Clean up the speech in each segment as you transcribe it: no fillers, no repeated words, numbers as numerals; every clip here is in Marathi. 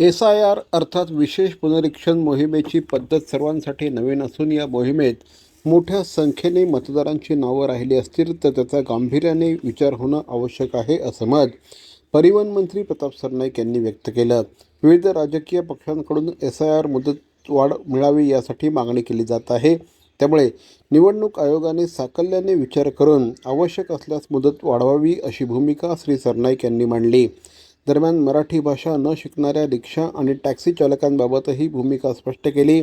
SIR अर्थात विशेष पुनरीक्षण मोहिमेची पद्धत सर्वांसाठी नवीन असून या मोहिमेत मोठ्या संख्येने मतदारांची नावं राहिली असतील तर त्याचा गांभीर्याने विचार होणं आवश्यक आहे असं मत परिवहन मंत्री प्रताप सरनाईक यांनी व्यक्त केलं. विविध राजकीय पक्षांकडून SIR मुदतवाढ मिळावी यासाठी मागणी केली जात आहे. त्यामुळे निवडणूक आयोगाने साकल्याने विचार करून आवश्यक असल्यास मुदत वाढवावी अशी भूमिका श्री सरनाईक यांनी मांडली. दरम्यान मराठी भाषा न शिकणाऱ्या रिक्षा आणि टॅक्सी चालकांबाबतही भूमिका स्पष्ट केली.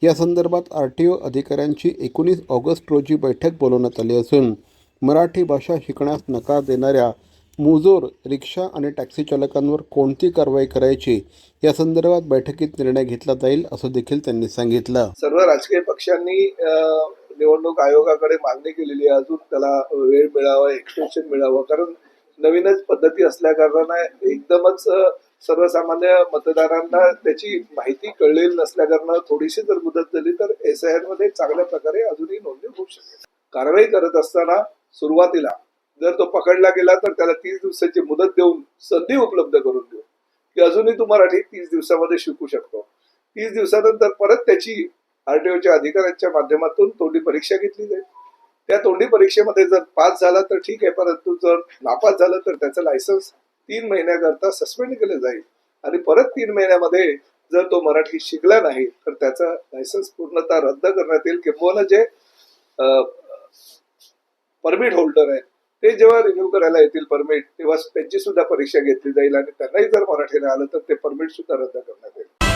या संदर्भात RTO अधिकाऱ्यांची 19 ऑगस्ट रोजी बैठक बोलवण्यात आली असून मराठी भाषा शिकण्यास नकार देणाऱ्या मुजोर रिक्षा आणि टॅक्सी चालकांवर कोणती कारवाई करायची या संदर्भात बैठकीत निर्णय घेतला जाईल असं देखील त्यांनी सांगितलं. सर्व राजकीय पक्षांनी निवडणूक आयोगाकडे मागणी केलेली आहे. अजून त्याला वेळ मिळावा, एक्सटेन्शन मिळावं, कारण नवीनच पद्धती असल्या कारणाने एकदमच सर्वसामान्य मतदारांना त्याची माहिती कळलेली नसल्या कारणानं थोडीशी जर मुदत झाली तर SIR मध्ये चांगल्या प्रकारे अजूनही नोंदणी होऊ शकेल. कारवाई करत असताना सुरुवातीला जर तो पकडला गेला तर त्याला 30 दिवसाची मुदत देऊन संधी उपलब्ध करून देऊ की अजूनही तू मराठी 30 दिवसामध्ये शिकू शकतो. 30 दिवसानंतर परत त्याची RTOच्या अधिकाऱ्यांच्या माध्यमातून तोंडी परीक्षा घेतली जाईल. त्या तोंडी परीक्षेमध्ये जर पास झाला तर ठीक आहे, परंतु जर नापास झालं तर त्याचं लायसन्स 3 महिन्याकरता सस्पेंड केलं जाईल आणि परत 3 महिन्यामध्ये जर तो मराठी शिकला नाही तर त्याचा लायसन्स पूर्णतः रद्द करण्यात येईल. किंबहुना जे परमिट होल्डर आहे ते जेव्हा रिन्यू करायला येतील परमिट, तेव्हा त्यांची सुद्धा परीक्षा घेतली जाईल आणि त्यांनाही जर मराठी नाही आलं तर ते परमिट सुद्धा रद्द करण्यात येईल.